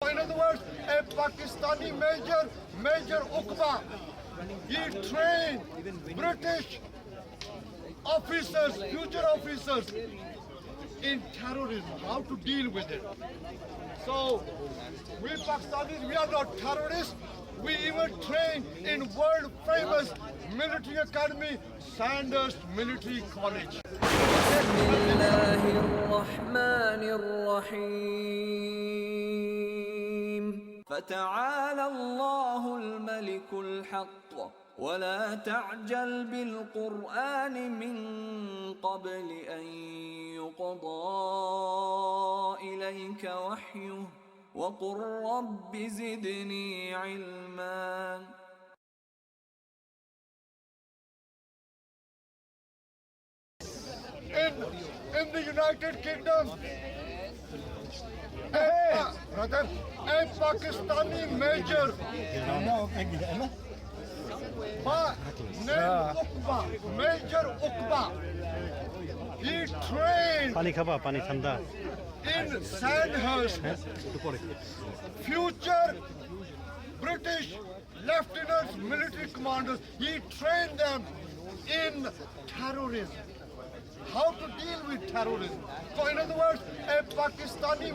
In other words, a Pakistani Major Uqba, he trained British officers, future officers, in terrorism, how to deal with it. So, we Pakistanis, we are not terrorists. We even train in world famous military academy, Sandhurst Military College. بسم الله الرحمن الرحيم فتعالى الله الملك الحق ولا تعجل بالقرآن من قبل أن يقضى إليك وحيه وقل رب زدني علما. In the United Kingdom, a Pakistani major named Major Uqba, he trained in Sandhurst future British lieutenants, military commanders. He trained them in terrorism, how to deal with terrorism. So in other words, a Pakistani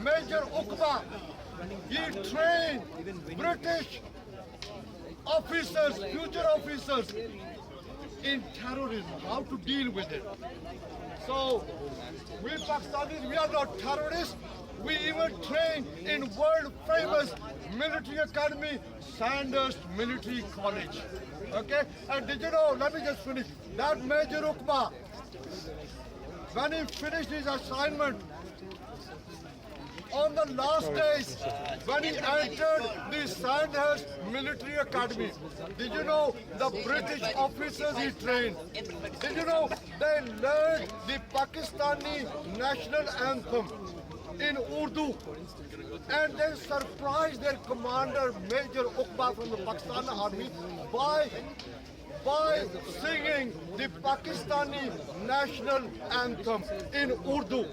Major Uqba, he trained British officers, future officers, in terrorism, how to deal with it. So we Pakistanis, we are not terrorists. We even train in world famous military academy, Sandhurst Military College. Okay? And did you know, let me just finish. That Major Uqba, when he finished his assignment, on the last days, when he entered the Sandhurst Military Academy, did you know the British officers he trained? Did you know they learned the Pakistani national anthem in Urdu, and then surprised their commander, Major Uqba from the Pakistani army, by singing the Pakistani national anthem in Urdu,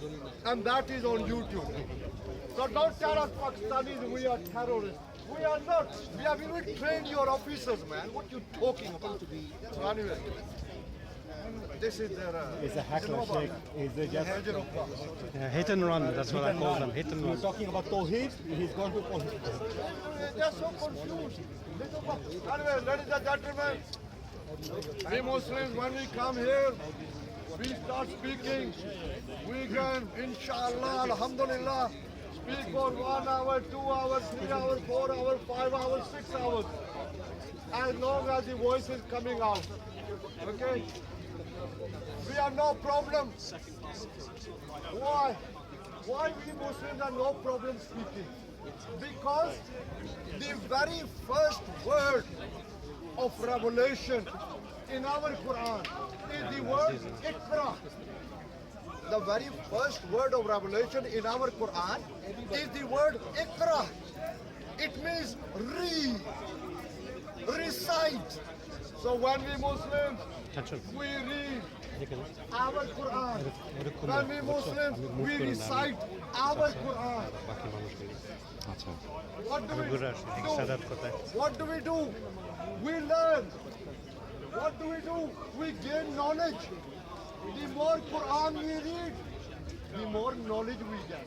and that is on YouTube. So don't tell us Pakistanis we are terrorists. We are not. We have even trained your officers, man. What you talking about? So anyway, this is their... It's a Heckler Sheikh. It's just hit and run, that's what I call them, hit and we're run. talking about Tawheed, he's gone to Tawheed. They're so confused. Anyway, ladies and gentlemen, we Muslims, when we come here, we start speaking. We can, inshallah, alhamdulillah, speak for 1 hour, 2 hours, 3 hours, 4 hours, 5 hours, 6 hours, as long as the voice is coming out. Okay? We have no problem. Why? Why we Muslims have no problem speaking? Because the very first word of revelation in our Quran is the word Iqra. The very first word of revelation in our Quran is the word Iqra. It means read, recite. So when we Muslims, we read our Quran. When we Muslims, we recite our Quran. What do we do? What do we do? We learn. What do? We gain knowledge. The more Quran we read, the more knowledge we get.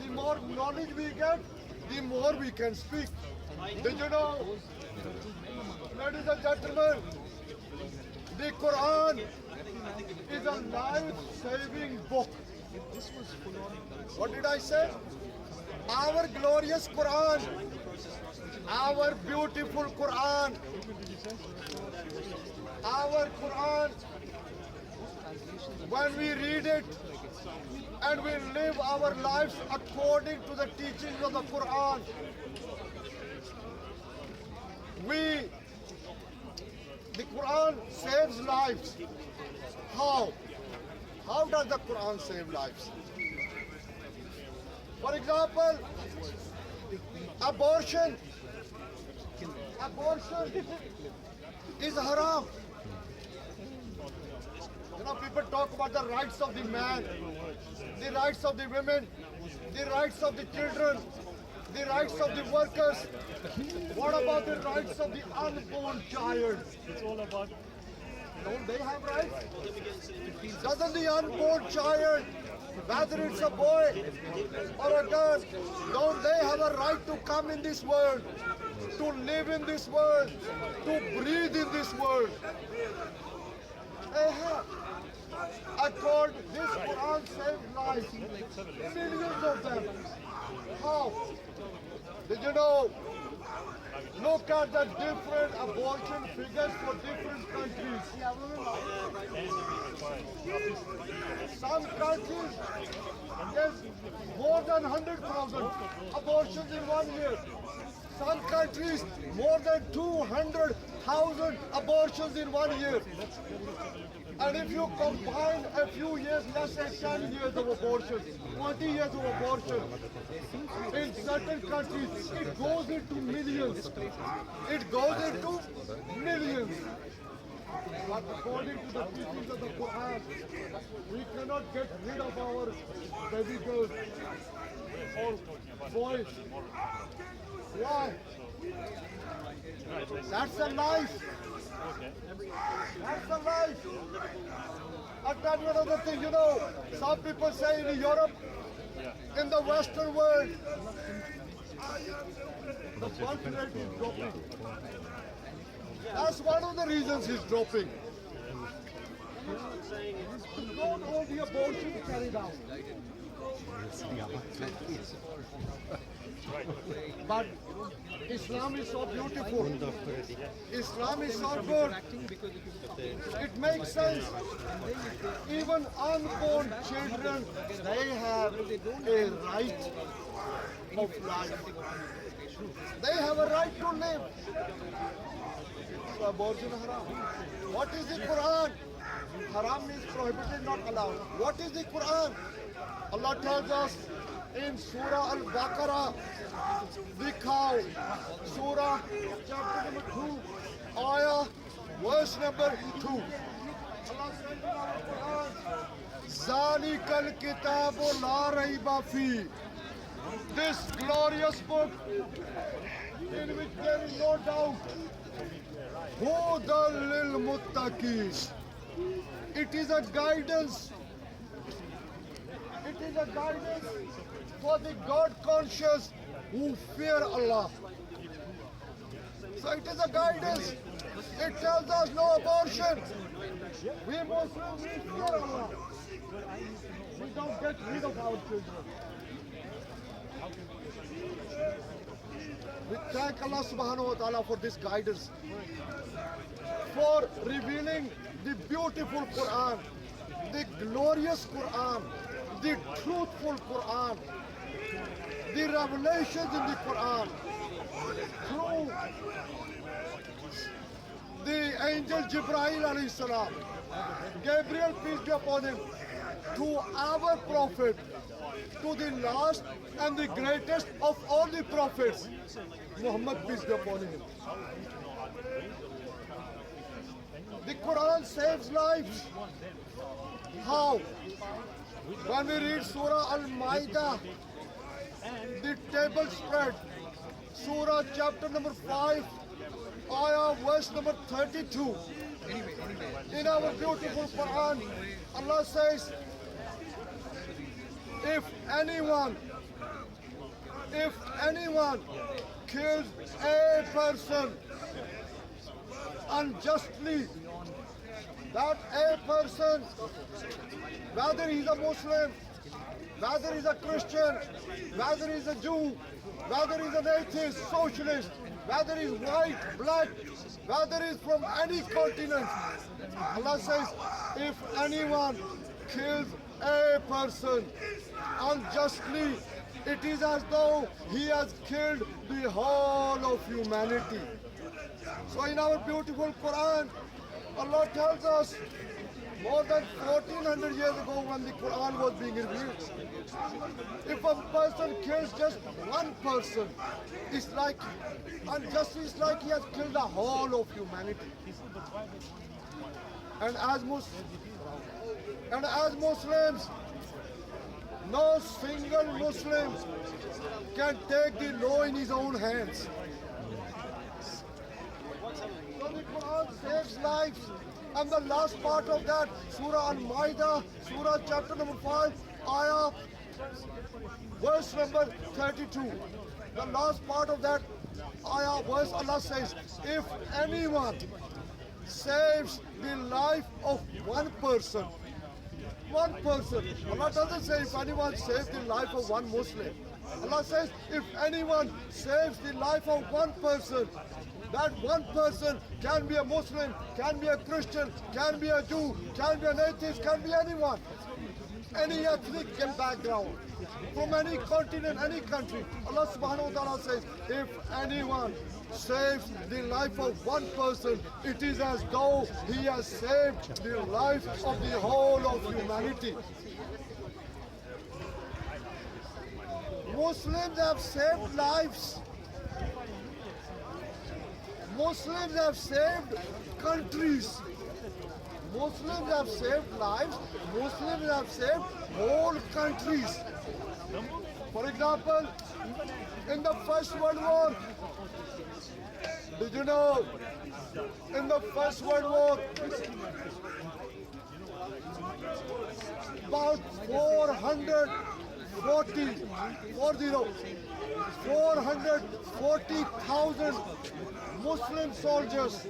The more knowledge we get, the more we can speak. Did you know, ladies and gentlemen, the Quran is a life-saving book. What did I say? Our glorious Quran, our beautiful Quran, our Quran, when we read it and we live our lives according to the teachings of the Quran, the Quran saves lives. How? How does the Quran save lives? For example, abortion. Abortion is haram. You know, people talk about the rights of the man, the rights of the women, the rights of the children. the rights of the workers? What about the rights of the unborn child? It's all about. Don't they have rights? Doesn't the unborn child, whether it's a boy or a girl, don't they have a right to come in this world, to live in this world, to breathe in this world? They have. I called this Quran saved lives, millions of them. How? Did you know? Look at the different abortion figures for different countries. Some countries, there's more than 100,000 abortions in 1 year. Some countries, more than 200,000 abortions in 1 year. And if you combine a few years, let's say 10 years of abortion, 20 years of abortion, in certain countries, it goes into millions. It goes into millions. But according to the teachings of the Quran, we cannot get rid of our baby girls or boys. Why? That's a life. That's a life. I'll tell you another thing, you know, some people say in Europe, in the Western world, the birth rate is dropping. That's one of the reasons it's dropping. Not all the abortions carried out. But Islam is so beautiful. Islam is so good. It makes sense. Even unborn children, they have a right of life. They have a right to live. So abortion haram. What is the Quran? Haram means prohibited, not allowed. What is the Quran? Allah tells us in Surah Al-Baqarah, the cow, Surah chapter number 2, ayah, verse number 2. Allah says in our Quran, Zalikal kitabu la raiba fi. This glorious book in which there is no doubt. Hudan lil muttaqin. It is a guidance. It is a guidance for the God conscious who fear Allah. So it is a guidance. It tells us no abortion. We Muslims, we fear Allah. We don't get rid of our children. We thank Allah subhanahu wa ta'ala for this guidance, for revealing the beautiful Quran, the glorious Quran, the truthful Quran, the revelations in the Quran through the angel Jibreel alayhi salam, Gabriel, peace be upon him, to our prophet, to the last and the greatest of all the prophets, Muhammad, peace be upon him. The Quran saves lives. How? When we read Surah Al-Ma'idah, the table spread, Surah chapter number 5, ayah verse number 32. In our beautiful Quran, Allah says, if anyone kills a person unjustly, that a person, whether he's a Muslim, whether he's a Christian, whether he's a Jew, whether he's an atheist, socialist, whether he's white, black, whether he's from any continent, Allah says, if anyone kills a person unjustly, it is as though he has killed the whole of humanity. So in our beautiful Quran, Allah tells us more than 1400 years ago when the Quran was being revealed, if a person kills just one person, it's like unjustly, it's like he has killed the whole of humanity. And as Muslims, No single Muslim can take the law in his own hands. So the Quran saves lives. And the last part of that, Surah Al-Ma'idah, Surah chapter number 5, ayah, verse number 32. The last part of that ayah, verse, Allah says, if anyone saves the life of one person, Allah doesn't say if anyone saves the life of one Muslim. Allah says if anyone saves the life of one person, that one person can be a Muslim, can be a Christian, can be a Jew, can be an atheist, can be anyone. Any ethnic background, from any continent, any country. Allah subhanahu wa ta'ala says, if anyone saves the life of one person, it is as though he has saved the life of the whole of humanity. Muslims have saved lives. Muslims have saved countries. Muslims have saved lives. Muslims have saved whole countries. For example, in the First World War, did you know, in the First World War, about 440,000 Muslim soldiers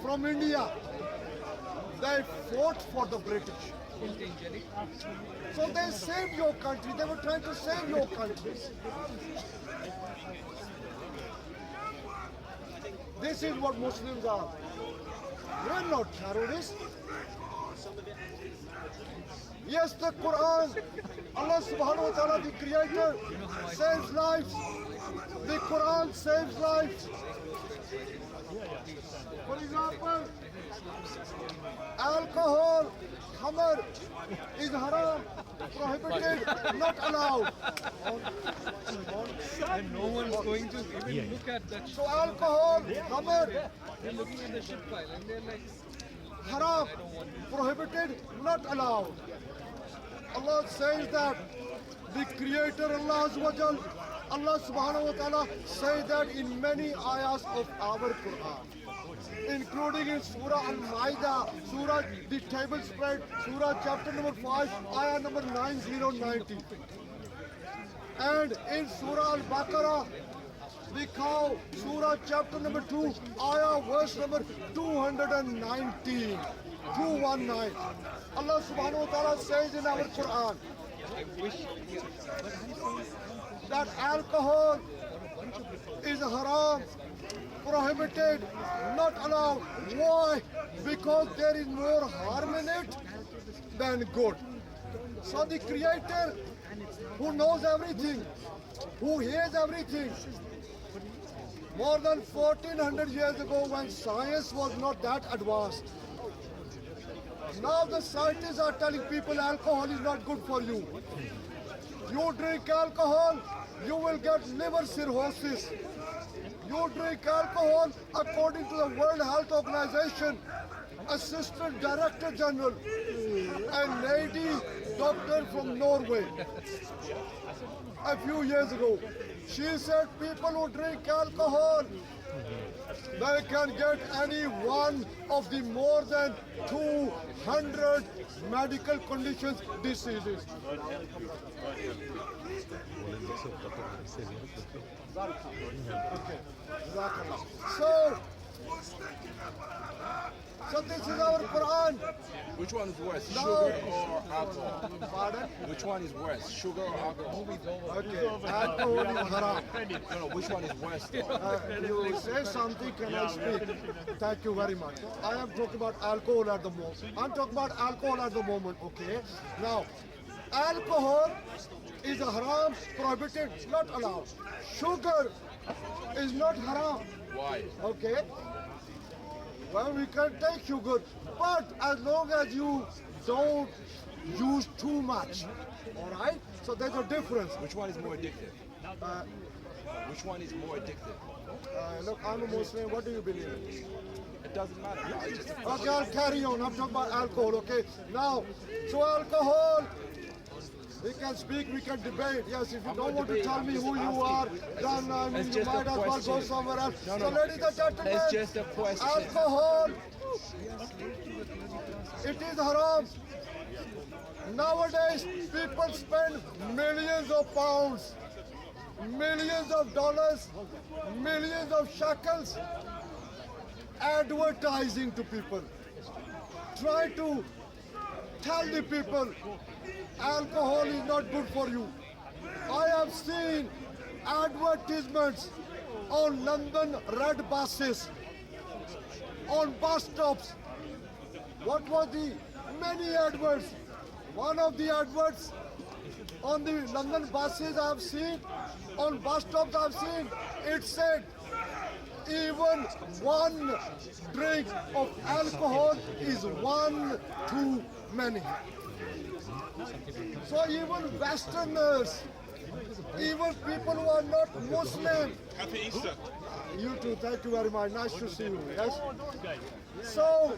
from India, they fought for the British. So they saved your country. They were trying to save your country. This is what Muslims are. We're not terrorists. Yes, the Quran, Allah subhanahu wa ta'ala, the Creator, saves lives. The Quran saves lives. For example, alcohol, khamr is haram, prohibited, not allowed. And no one's going to even look at that. So alcohol, khamr, They're looking at the shit pile and they're like, haram, prohibited, not allowed. Allah says that the Creator, Allah Azza wa Jal, Allah subhanahu wa ta'ala says that in many ayahs of our Quran, including in Surah Al-Ma'idah, Surah the table spread, Surah chapter number 5, ayah number 9090. And in Surah Al-Baqarah, the cow, Surah chapter number 2, ayah verse number 219. 219. Allah subhanahu wa ta'ala says in our Quran that alcohol is haram, prohibited, not allowed. Why? Because there is more harm in it than good. So the Creator, who knows everything, who hears everything, more than 1400 years ago when science was not that advanced, now the scientists are telling people alcohol is not good for you. You drink alcohol, you will get liver cirrhosis. You drink alcohol, according to the World Health Organization, Assistant Director General, a lady doctor from Norway, a few years ago, she said people who drink alcohol, they can get any one of the more than 200 medical conditions, diseases. So this is our Quran. Which one is worse, No. sugar or alcohol? Pardon? Which one is worse, sugar or alcohol? Okay, alcohol is haram. No, which one is worse though? You say something, can I speak? Thank you very much. I am talking about alcohol at the moment. I'm talking about alcohol at the moment, okay? Now, alcohol is a haram, prohibited, not allowed. Sugar is not haram, Why? okay? Well, we can take sugar, but as long as you don't use too much, all right? So there's a difference. Which one is more addictive? Uh, Which one is more addictive? Look, I'm a Muslim. What do you believe in? It doesn't matter. No, it's just a Okay, I'll carry on. I'm talking about alcohol, okay? Now, so alcohol, We can speak, we can debate. Yes, if you don't want to tell me who you are, then you might as well go somewhere else. So ladies and gentlemen, It's just a question. alcohol, it is haram. Nowadays, people spend millions of pounds, millions of dollars, millions of shekels advertising to people. Try to tell the people alcohol is not good for you. I have seen advertisements on London red buses, on bus stops. What was the many adverts? One of the adverts on the London buses I have seen, on bus stops I have seen, it said even one drink of alcohol is one too many. So even Westerners, even people who are not Muslim. Happy Easter. You too, thank you very much. Nice to see you. Yes. So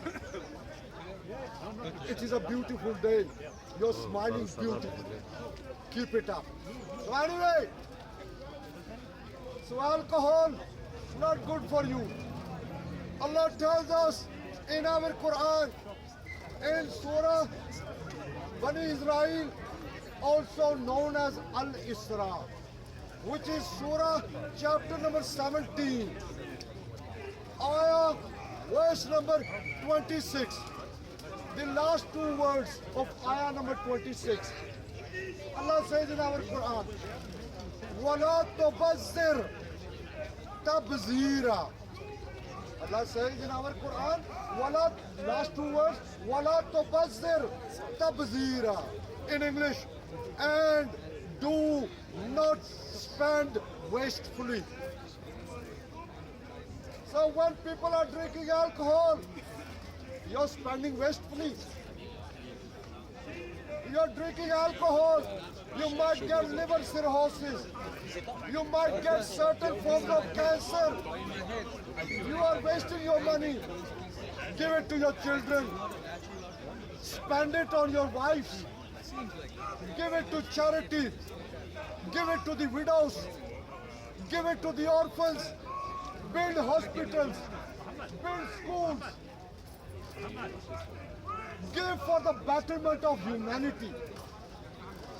it is a beautiful day. You're smiling beautiful. Keep it up. So anyway, so alcohol not good for you. Allah tells us in our Quran, in Surah Bani Israel, also known as Al-Isra, which is Surah chapter number 17, ayah verse number 26. The last two words of ayah number 26. Allah says in our Quran, وَلَا تُبَذِّرْ تَبْذِيرًا. Allah says in our Quran, wala, last two words, wala tubazzir tabzira. In English, and do not spend wastefully. So when people are drinking alcohol, you're spending wastefully. You're drinking alcohol, you might get liver cirrhosis. You might get certain forms of cancer. You are wasting your money. Give it to your children. Spend it on your wives. Give it to charity. Give it to the widows. Give it to the orphans. Build hospitals. Build schools. Give for the betterment of humanity.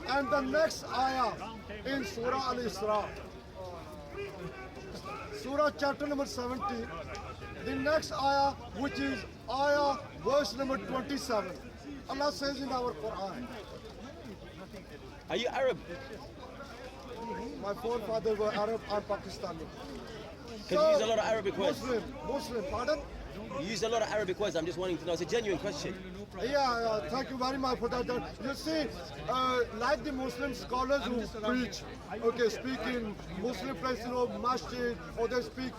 And the next ayah in Surah Al-Isra, Surah chapter number 17, the next ayah, which is ayah verse number 27. Allah says in our Quran, Are you Arab? my forefathers were Arab, I'm Pakistani. Because you use a lot of Arabic words. Muslim, pardon? You use a lot of Arabic words. I'm just wanting to know. It's a genuine question. Yeah, thank you very much for that. You see, like the Muslim scholars who preach, okay, speak in Muslim places, masjid, or they speak,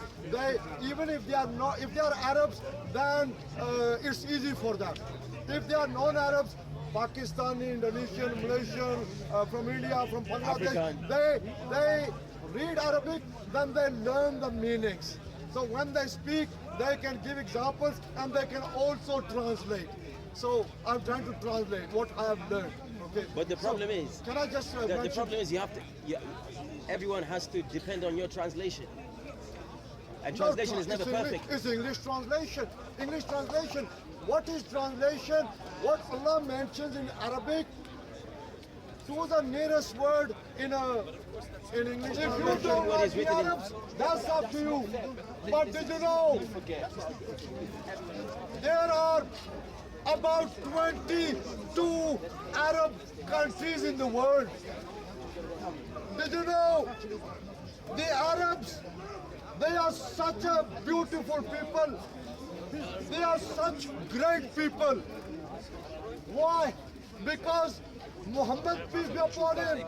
even if they are not, if they are Arabs, then it's easy for them. If they are non-Arabs, Pakistani, Indonesian, Malaysian, from India, from Bangladesh, they read Arabic, then they learn the meanings. So when they speak, they can give examples and they can also translate. So I'm trying to translate what I have learned. Okay. But the problem is, can I just the problem is you have to. Everyone has to depend on your translation. And translation is never perfect. It's English translation. English translation. What is translation? What Allah mentions in Arabic to the nearest word in English. If you don't like the Arabs, that's up to you. But did you know there are about 22 Arab countries in the world? Did you know the Arabs, they are such a beautiful people. They are such great people. Why? Because Muhammad, peace be upon him,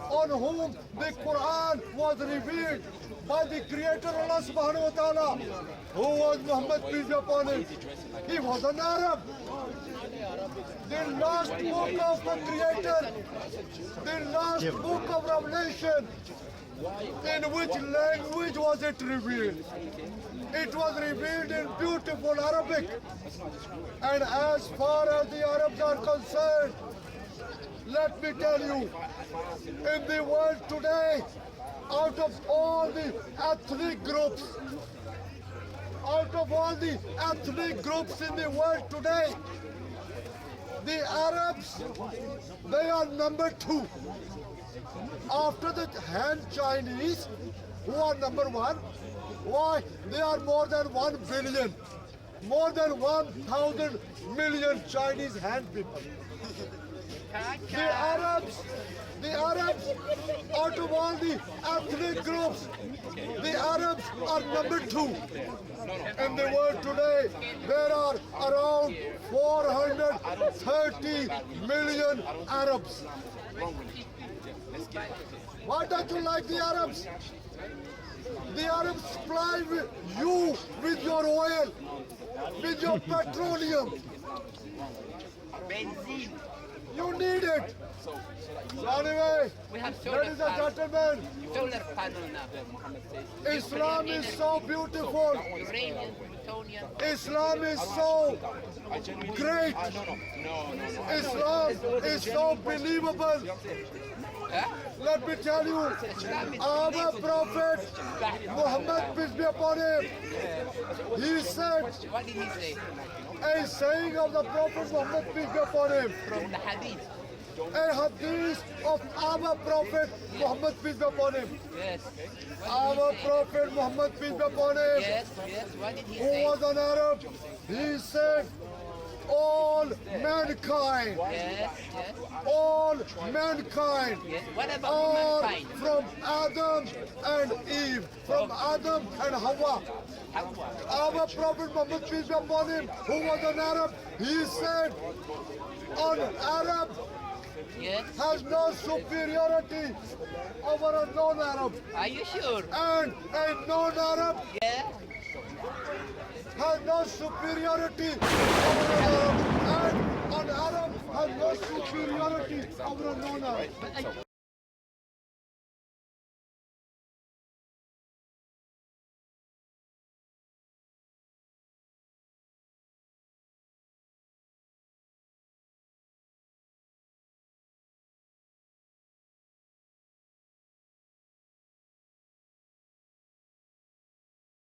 on whom the Quran was revealed by the Creator Allah subhanahu wa ta'ala. Who was Muhammad, peace be upon him? He was an Arab. The last book of the Creator, the last book of Revelation, in which language was it revealed? It was revealed in beautiful Arabic. And as far as the Arabs are concerned, let me tell you, in the world today, out of all the ethnic groups, in the world today, the Arabs, they are number 2. After the Han Chinese, who are number 1, why? They are more than 1 billion. More than 1,000 million Chinese Han people. The Arabs, out of all the ethnic groups, the Arabs are number 2. In the world today, there are around 430 million Arabs. Why don't you like the Arabs? The Arabs supply you with your oil, with your petroleum. You need it. So anyway, We have solar ladies and gentlemen, panel now. Islam is so beautiful. Uranium, plutonium. Islam is so great. Islam is so believable. Let me tell you, our Prophet Muhammad, peace be upon him, he said, What did he say? a saying of the Prophet Muhammad, peace be upon him, From the hadith. a hadith of our Prophet Muhammad, peace be upon him. Yes. Our Prophet Muhammad, peace be upon him, Yes, yes. What did he who say? was an Arab, he said, all mankind, Yes, yes. all mankind, Yes. What about all humankind? from Adam and Eve, from Adam and Hawa. Our Prophet Muhammad, peace be upon him, who was an Arab, he said, an Arab Yes. has no superiority over a non-Arab, Are you sure? and a non-Arab Yeah. has no superiority over an Arab, and an Arab has no superiority over a non-Arab.